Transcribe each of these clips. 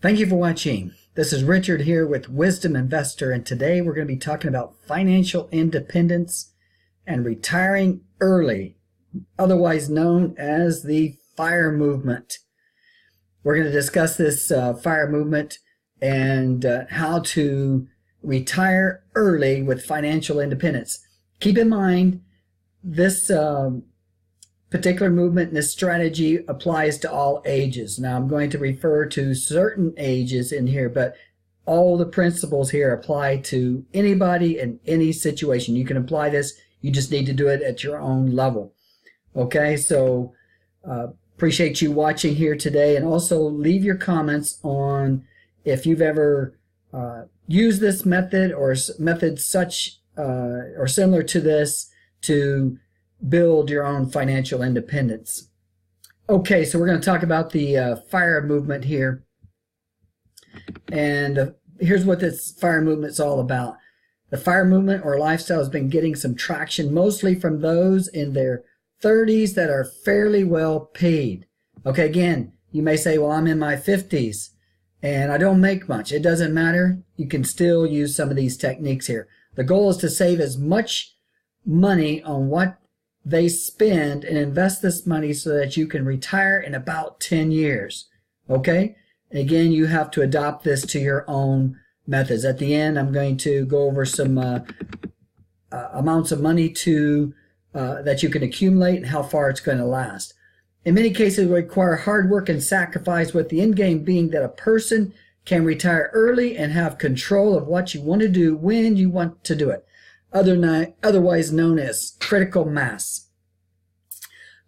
Thank you for watching. This is Richard here with Wisdom Investor, and today we're going to be talking about financial independence and retiring early, otherwise known as the FIRE movement. We're going to discuss this FIRE movement and how to retire early with financial independence. Keep in mind, this particular movement and this strategy applies to all ages. Now, I'm going to refer to certain ages in here, but all the principles here apply to anybody in any situation. You can apply this. You just need to do it at your own level. Okay, so appreciate you watching here today, and also leave your comments on if you've ever used this method or methods such or similar to this to build your own financial independence. Okay, so we're going to talk about the FIRE movement here. And here's what this FIRE movement is all about. The FIRE movement or lifestyle has been getting some traction, mostly from those in their 30s that are fairly well paid. Okay, again, you may say, well, I'm in my 50s and I don't make much. It doesn't matter. You can still use some of these techniques here. The goal is to save as much money on what they spend and invest this money so that you can retire in about 10 years. Okay? Again, you have to adopt this to your own methods. At the end, I'm going to go over some amounts of money to that you can accumulate and how far it's going to last. In many cases, it will require hard work and sacrifice, with the end game being that a person can retire early and have control of what you want to do when you want to do it. Otherwise known as critical mass.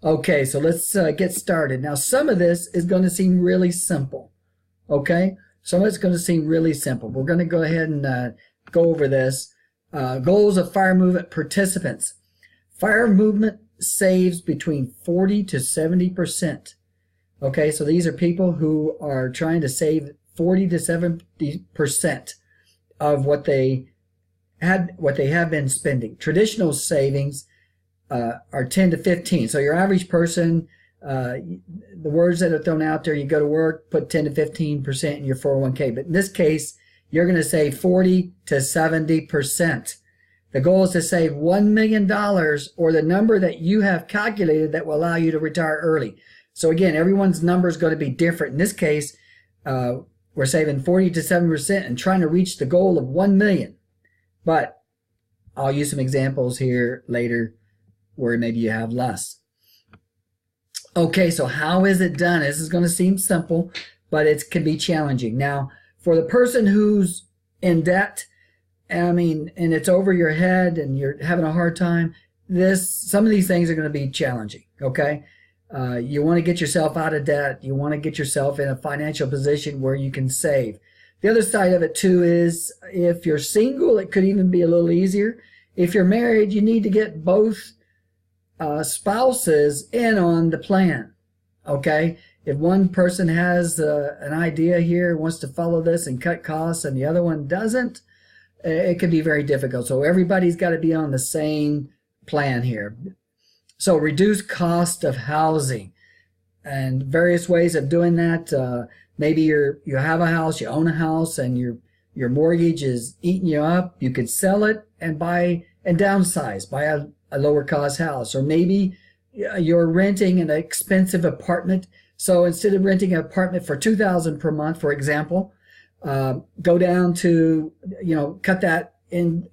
Okay, so let's get started. Now, some of this is going to seem really simple. Okay, some of it's going to seem really simple. We're going to go ahead and go over this. Goals of FIRE movement participants. FIRE movement saves between 40 to 70%. Okay, so these are people who are trying to save 40 to 70% of what they have been spending. Traditional savings are 10 to 15. So your average person, the words that are thrown out there, you go to work, put 10 to 15% in your 401k. But in this case, you're going to save 40 to 70%. The goal is to save $1 million, or the number that you have calculated that will allow you to retire early. So again, everyone's number is going to be different. In this case, we're saving 40 to 7% and trying to reach the goal of 1 million. But I'll use some examples here later where maybe you have less. Okay, so how is it done? This is going to seem simple, but it can be challenging. Now, for the person who's in debt, and it's over your head and you're having a hard time, some of these things are going to be challenging, okay? You want to get yourself out of debt. You want to get yourself in a financial position where you can save. The other side of it too is if you're single, it could even be a little easier. If you're married, you need to get both spouses in on the plan. Okay? If one person has an idea here, wants to follow this and cut costs, and the other one doesn't, it could be very difficult. So everybody's got to be on the same plan here. So reduce cost of housing, and various ways of doing that. Maybe you have a house, you own a house, and your mortgage is eating you up. You could sell it and downsize, buy a lower cost house. Or maybe you're renting an expensive apartment. So instead of renting an apartment for $2,000 per month, for example, go down to, cut that down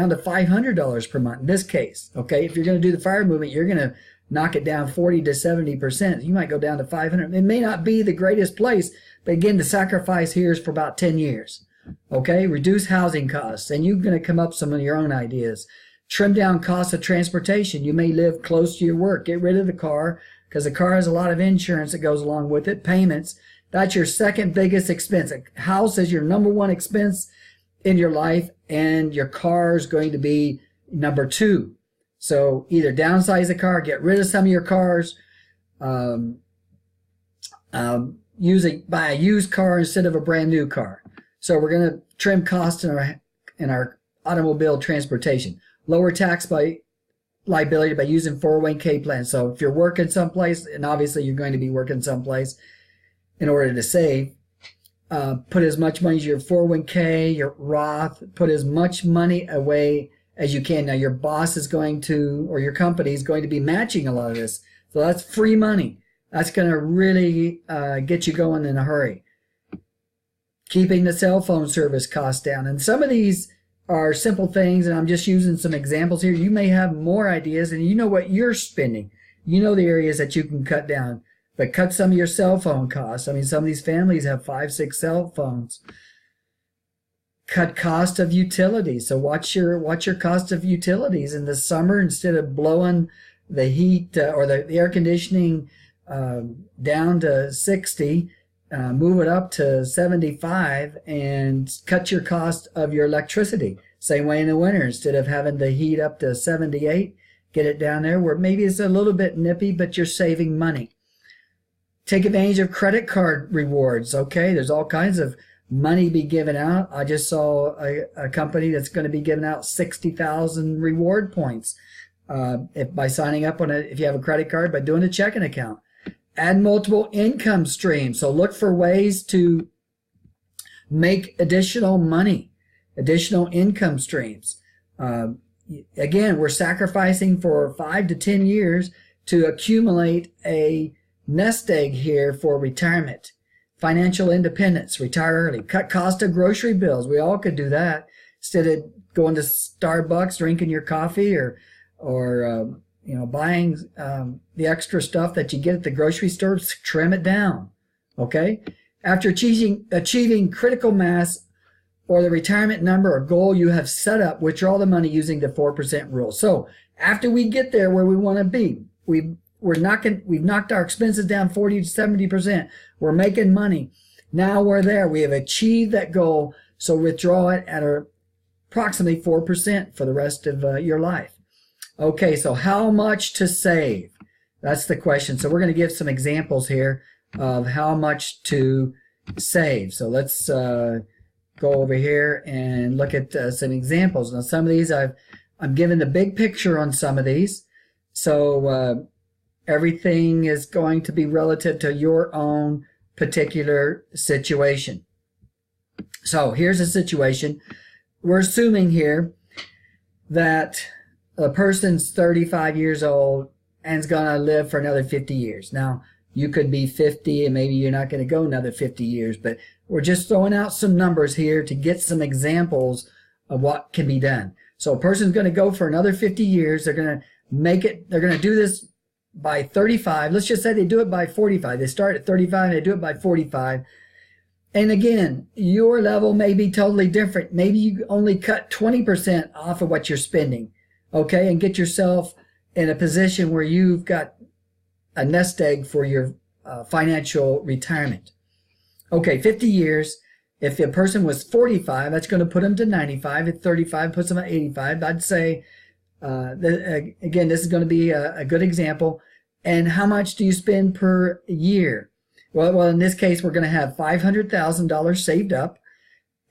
to $500 per month in this case. Okay, if you're going to do the FIRE movement, you're going to knock it down 40 to 70%. You might go down to 500. It may not be the greatest place, but again, the sacrifice here is for about 10 years. Okay, reduce housing costs, and you're going to come up with some of your own ideas. Trim down costs of transportation. You may live close to your work. Get rid of the car, because the car has a lot of insurance that goes along with it, payments. That's your second biggest expense. A house is your number one expense in your life, and your car is going to be number 2. So either downsize the car, get rid of some of your cars, buy a used car instead of a brand new car. So we're going to trim costs in our automobile transportation. Lower tax liability by using 401k plans. So if you're working someplace, and obviously you're going to be working someplace in order to save, Put as much money as your 401k, your Roth, put as much money away as you can. Now your boss is going to, or your company is going to be matching a lot of this. So that's free money. That's going to really get you going in a hurry. Keeping the cell phone service costs down. And some of these are simple things, and I'm just using some examples here. You may have more ideas, and you know what you're spending. You know the areas that you can cut down. But cut some of your cell phone costs. I mean, some of these families have 5, 6 cell phones. Cut cost of utilities. So watch your cost of utilities in the summer. Instead of blowing the heat or the air conditioning down to 60, move it up to 75 and cut your cost of your electricity. Same way in the winter. Instead of having the heat up to 78, get it down there where maybe it's a little bit nippy, but you're saving money. Take advantage of credit card rewards. Okay, there's all kinds of money be given out. I just saw a company that's going to be giving out 60,000 reward points by signing up on if you have a credit card, by doing a checking account. Add multiple income streams. So look for ways to make additional money, additional income streams. Again, we're sacrificing for 5 to 10 years to accumulate a nest egg here for retirement. Financial independence, retire early. Cut cost of grocery bills. We all could do that. Instead of going to Starbucks, drinking your coffee, or buying the extra stuff that you get at the grocery store, trim it down. Okay? After achieving critical mass or the retirement number or goal you have set up, withdraw the money using the 4% rule. So after we get there where we want to be, we've knocked our expenses down 40 to 70%. We're making money. Now we're there. We have achieved that goal. So withdraw it at approximately 4% for the rest of your life. Okay, so how much to save? That's the question. So we're going to give some examples here of how much to save. So let's go over here and look at some examples. Now some of these I'm giving the big picture on some of these. So everything is going to be relative to your own particular situation. So here's a situation. We're assuming here that a person's 35 years old and is going to live for another 50 years. Now, you could be 50 and maybe you're not going to go another 50 years, but we're just throwing out some numbers here to get some examples of what can be done. So a person's going to go for another 50 years. They're going to do this by 35. Let's just say they do it by 45. They start at 35 and they do it by 45. And again, your level may be totally different. Maybe you only cut 20% off of what you're spending, okay, and get yourself in a position where you've got a nest egg for your financial retirement. Okay, 50 years. If a person was 45, that's going to put them to 95. At 35, puts them at 85. I'd say, again, this is going to be a good example. And how much do you spend per year? Well, in this case, we're going to have $500,000 saved up,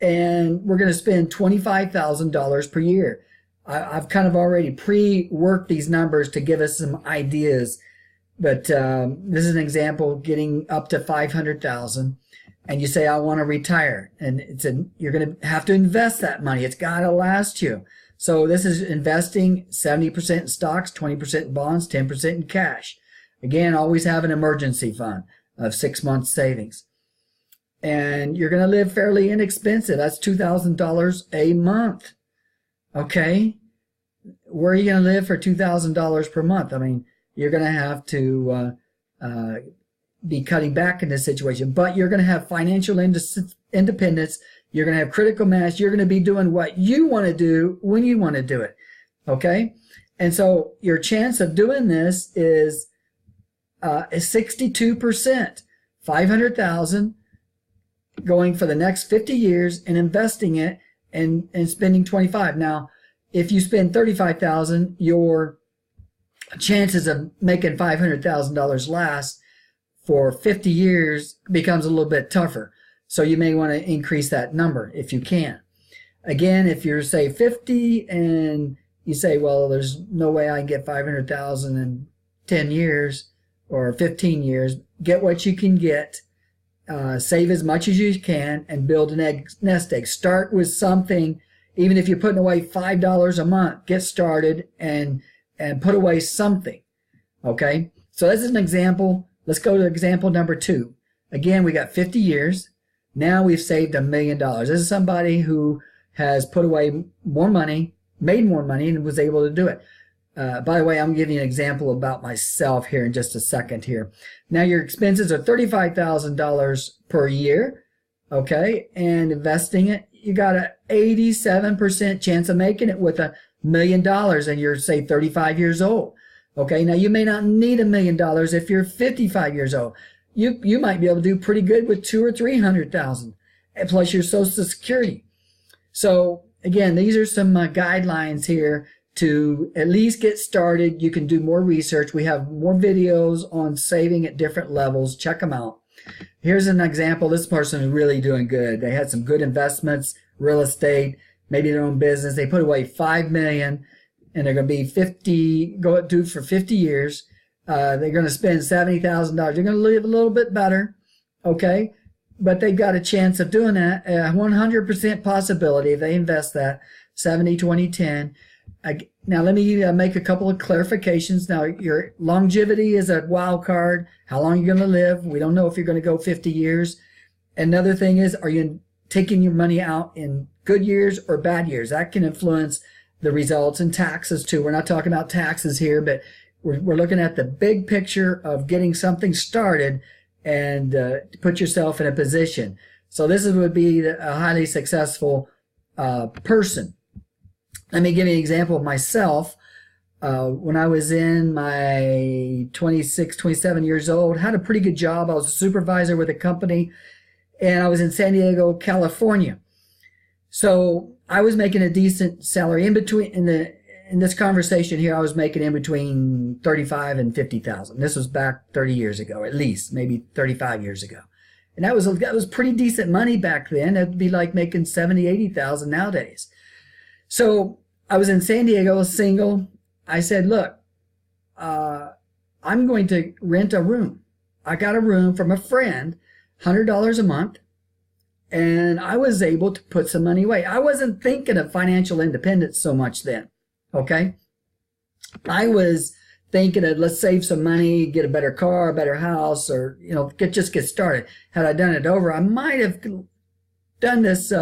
and we're going to spend $25,000 per year. I've kind of already pre-worked these numbers to give us some ideas, but this is an example getting up to $500,000, and you say, I want to retire, and you're going to have to invest that money. It's got to last you. So this is investing 70% in stocks, 20% in bonds, 10% in cash. Again, always have an emergency fund of 6 months savings. And you're going to live fairly inexpensive. That's $2,000 a month. Okay? Where are you going to live for $2,000 per month? I mean, you're going to have to be cutting back in this situation. But you're going to have financial independence. You're going to have critical mass. You're going to be doing what you want to do when you want to do it. Okay? And so your chance of doing this is 62%. 500,000 going for the next 50 years and investing it and spending 25. Now, if you spend 35,000, your chances of making $500,000 last for 50 years becomes a little bit tougher. So you may want to increase that number if you can. Again, if you're, say, 50 and you say, well, there's no way I can get 500,000 in 10 years or 15 years, get what you can get save as much as you can and build an nest egg. Start with something, even if you're putting away $5 a month, get started and put away something. Okay, so this is an example. Let's go to example number 2. Again, we got 50 years. Now we've saved $1 million. This is somebody who has put away more money, made more money, and was able to do it. By the way, I'm giving you an example about myself here in just a second here. Now your expenses are $35,000 per year, okay? And investing it, you got an 87% chance of making it with $1 million, and you're, say, 35 years old. Okay, now you may not need $1 million if you're 55 years old. You might be able to do pretty good with $200,000 or $300,000, plus your Social Security. So again, these are some guidelines here to at least get started. You can do more research. We have more videos on saving at different levels. Check them out. Here's an example. This person is really doing good. They had some good investments, real estate, maybe their own business. They put away $5 million, and they're going to be do for 50 years. They're going to spend $70,000. They're going to live a little bit better, okay? But they've got a chance of doing that. 100% possibility if they invest that, 70, 20, 10. Now, let me make a couple of clarifications. Now, your longevity is a wild card. How long you're going to live. We don't know if you're going to go 50 years. Another thing is, are you taking your money out in good years or bad years? That can influence the results, and taxes too. We're not talking about taxes here, but we're looking at the big picture of getting something started and to put yourself in a position. So this would be a highly successful person. Let me give you an example of myself. When I was in my 26, 27 years old, had a pretty good job. I was a supervisor with a company, and I was in San Diego, California. So I was making a decent salary in this conversation here. I was making in between 35 and 50,000. This was back 30 years ago, at least, maybe 35 years ago. And that was pretty decent money back then. It'd be like making 70, 80,000 nowadays. So I was in San Diego, single. I said, look, I'm going to rent a room. I got a room from a friend, $100 a month. And I was able to put some money away. I wasn't thinking of financial independence so much then, okay? I was thinking of, let's save some money, get a better car, a better house, or, just get started. Had I done it over, I might have done this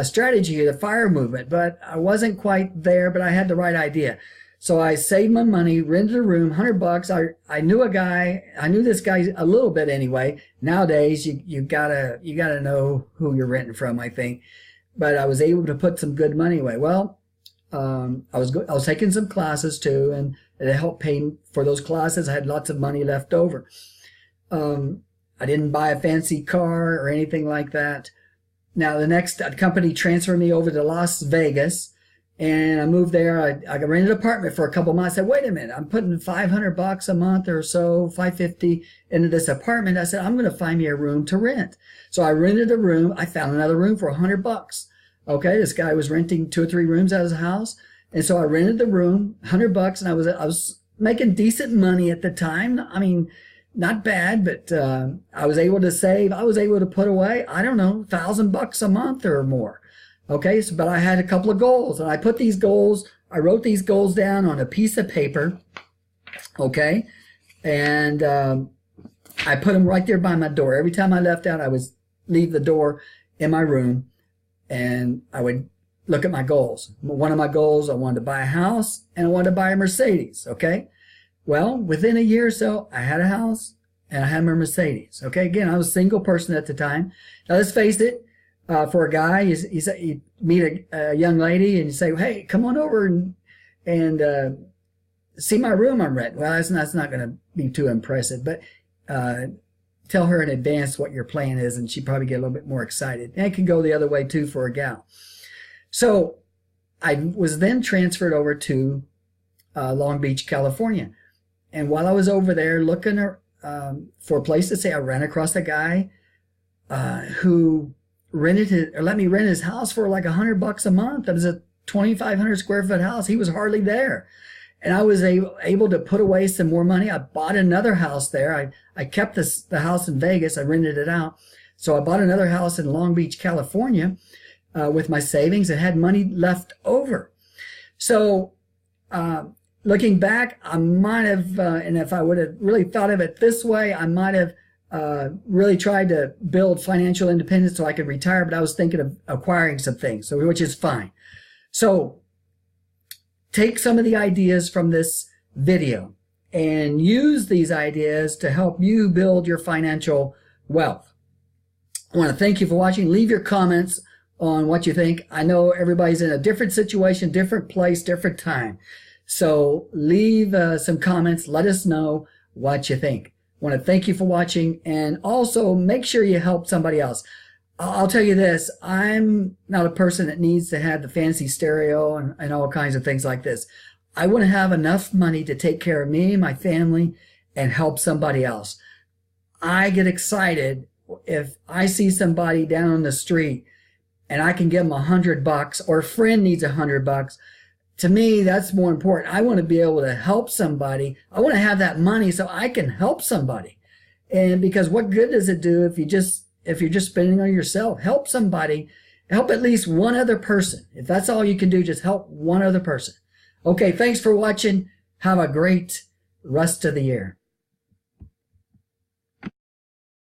strategy, the FIRE movement, but I wasn't quite there, but I had the right idea. So I saved my money, rented a room, $100. I knew a guy. I knew this guy a little bit anyway. Nowadays, you gotta know who you're renting from, I think. But I was able to put some good money away. Well, I was taking some classes too, and it helped pay for those classes. I had lots of money left over. I didn't buy a fancy car or anything like that. Now the next company transferred me over to Las Vegas. And I moved there. I rented an apartment for a couple months. I said, wait a minute, I'm putting $500 a month or so, $550 into this apartment. I said, I'm going to find me a room to rent. So I rented a room. I found another room for $100. Okay, this guy was renting 2 or 3 rooms out of his house. And so I rented the room, $100, and I was making decent money at the time. I mean, not bad, but I was able to save. I was able to put away, I don't know, $1,000 a month or more. Okay, but I had a couple of goals, and I wrote these goals down on a piece of paper, okay, and I put them right there by my door. Every time I left out, I would leave the door in my room, and I would look at my goals. One of my goals, I wanted to buy a house, and I wanted to buy a Mercedes, okay? Well, within a year or so, I had a house, and I had my Mercedes, okay? Again, I was a single person at the time. Now, let's face it, for a guy, you meet a young lady and you say, hey, come on over and see my room I'm renting. Well, that's not going to be too impressive, but tell her in advance what your plan is, and she'd probably get a little bit more excited. And it can go the other way, too, for a gal. So I was then transferred over to Long Beach, California. And while I was over there looking for a place to stay, I ran across a guy who let me rent his house for like $100 a month. It was a 2,500 square foot house. He was hardly there. and I was able to put away some more money. I bought another house there. I kept the house in Vegas. I rented it out. So I bought another house in Long Beach, California, with my savings and had money left over. So, looking back, I might have, and if I would have really thought of it this way, I might have really tried to build financial independence so I could retire, but I was thinking of acquiring some things, so which is fine. So take some of the ideas from this video and use these ideas to help you build your financial wealth. I want to thank you for watching. Leave your comments on what you think. I know everybody's in a different situation, different place, different time. So leave some comments. Let us know what you think. I want to thank you for watching, and also make sure you help somebody else. I'll tell you this, I'm not a person that needs to have the fancy stereo and all kinds of things like this. I want to have enough money to take care of me, my family, and help somebody else. I get excited if I see somebody down on the street and I can give them $100, or a friend needs $100. To me, that's more important. I want to be able to help somebody. I want to have that money so I can help somebody. And because what good does it do if you're just spending on yourself? Help somebody. Help at least one other person. If that's all you can do, just help one other person. Okay, thanks for watching. Have a great rest of the year.